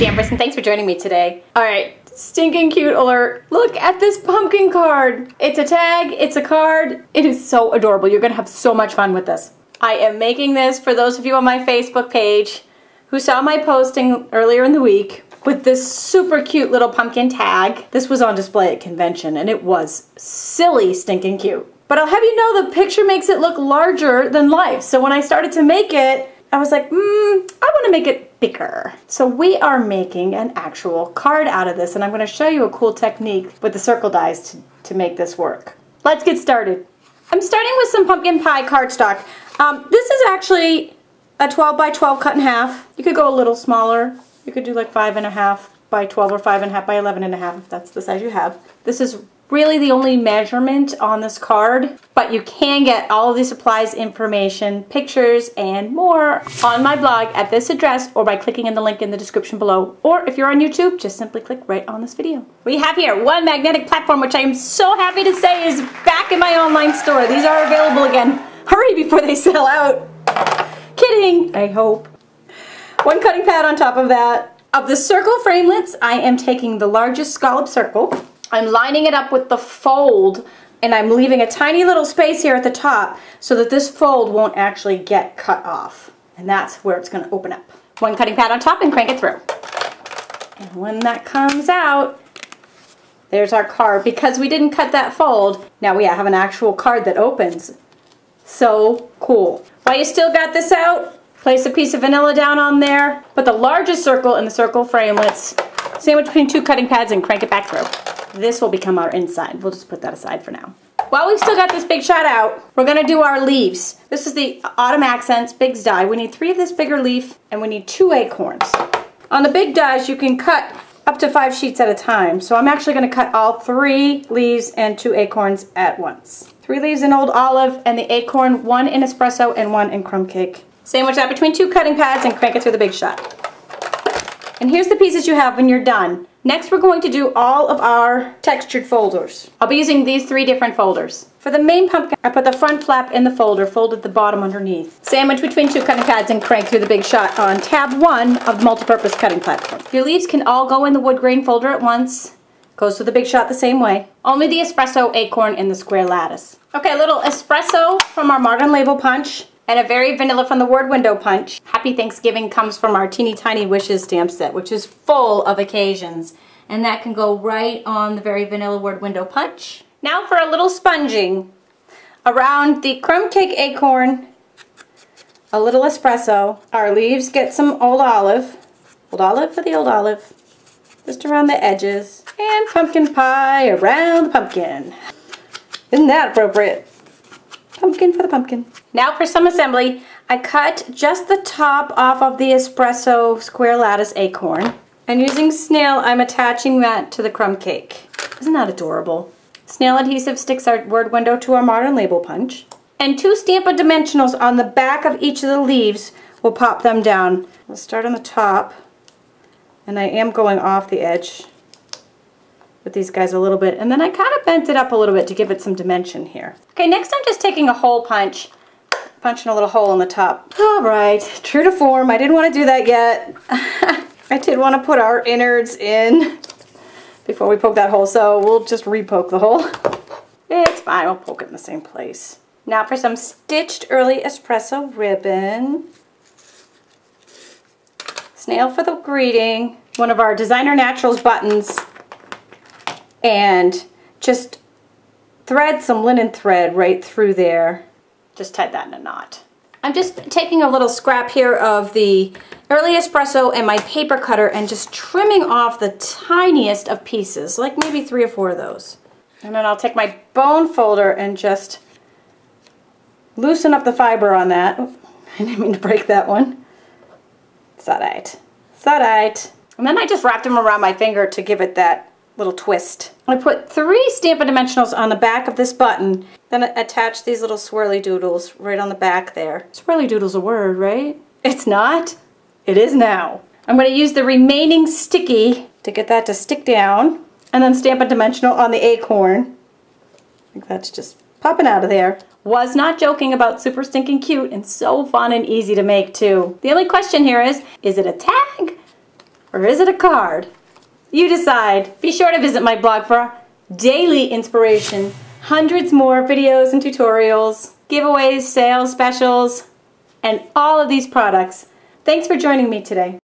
Stampers, and thanks for joining me today. Alright, stinking cute alert. Look at this pumpkin card. It's a tag, it's a card. It is so adorable. You're going to have so much fun with this. I am making this for those of you on my Facebook page who saw my posting earlier in the week with this super cute little pumpkin tag. This was on display at convention and it was silly stinking cute. But I'll have you know the picture makes it look larger than life. So when I started to make it, I was like, I want to make it bigger. So we are making an actual card out of this, and I'm going to show you a cool technique with the circle dies to make this work. Let's get started. I'm starting with some pumpkin pie cardstock. This is actually a 12 by 12 cut in half. You could go a little smaller. You could do like 5.5 by 12 or 5.5 by 11.5 if that's the size you have. This is really the only measurement on this card, but you can get all of the supplies, information, pictures, and more on my blog at this address or by clicking in the link in the description below. Or if you're on YouTube, just simply click right on this video. We have here one magnetic platform, which I am so happy to say is back in my online store. These are available again. Hurry before they sell out. Kidding, I hope. One cutting pad on top of that. Of the circle framelits, I am taking the largest scallop circle. I'm lining it up with the fold, and I'm leaving a tiny little space here at the top so that this fold won't actually get cut off. And that's where it's going to open up. One cutting pad on top and crank it through. And when that comes out, there's our card. Because we didn't cut that fold, now we have an actual card that opens. So cool. While you still got this out, place a piece of vanilla down on there. Put the largest circle in the circle framelits, sandwich between two cutting pads, and crank it back through. This will become our inside. We'll just put that aside for now. While we've still got this big shot out, we're going to do our leaves. This is the Autumn Accents Bigs die. We need 3 of this bigger leaf, and we need 2 acorns. On the big dies, you can cut up to 5 sheets at a time. So I'm actually going to cut all 3 leaves and 2 acorns at once. 3 leaves in Old Olive, and the acorn, 1 in espresso and 1 in crumb cake. Sandwich that between 2 cutting pads and crank it through the big shot. And here's the pieces you have when you're done. Next, we're going to do all of our textured folders. I'll be using these 3 different folders. For the main pumpkin, I put the front flap in the folder, folded the bottom underneath. Sandwich between 2 cutting pads and crank through the big shot on tab 1 of the multi-purpose cutting platform. Your leaves can all go in the wood grain folder at once. Goes to the big shot the same way. Only the espresso, acorn, and the square lattice. Okay, a little espresso from our Modern Label punch. And a very vanilla from the Word Window punch. Happy Thanksgiving comes from our Teeny Tiny Wishes stamp set, which is full of occasions. And that can go right on the very vanilla Word Window punch. Now for a little sponging. Around the crumb cake acorn, a little espresso. Our leaves get some Old Olive. Old Olive for the Old Olive. Just around the edges. And pumpkin pie around the pumpkin. Isn't that appropriate? Pumpkin for the pumpkin. Now for some assembly, I cut just the top off of the espresso square lattice acorn. And using snail, I'm attaching that to the crumb cake. Isn't that adorable? Snail adhesive sticks our Word Window to our Modern Label punch. And 2 Stampin' dimensionals on the back of each of the leaves. We'll pop them down. We'll start on the top. And I am going off the edge with these guys a little bit. And then I kind of bent it up a little bit to give it some dimension here. Okay, next I'm just taking a hole punch. Punching a little hole in the top. Alright, true to form. I didn't want to do that yet. I did want to put our innards in before we poke that hole, so we'll just re-poke the hole. It's fine, we'll poke it in the same place. Now for some stitched early espresso ribbon. Snail for the greeting. One of our Designer Naturals buttons. And just thread some linen thread right through there. Just tied that in a knot. I'm just taking a little scrap here of the early espresso and my paper cutter and just trimming off the tiniest of pieces, like maybe 3 or 4 of those. And then I'll take my bone folder and just loosen up the fiber on that. Oh, I didn't mean to break that one. It's alright. It's alright. And then I just wrapped them around my finger to give it that little twist. I put 3 Stampin' dimensionals on the back of this button, then attach these little swirly doodles right on the back there. Swirly doodle's a word, right? It's not. It is now. I'm going to use the remaining sticky to get that to stick down, and then Stampin' dimensional on the acorn. I think that's just popping out of there. Was not joking about super stinking cute and so fun and easy to make too. The only question here is it a tag or is it a card? You decide. Be sure to visit my blog for daily inspiration, hundreds more videos and tutorials, giveaways, sales, specials, and all of these products. Thanks for joining me today.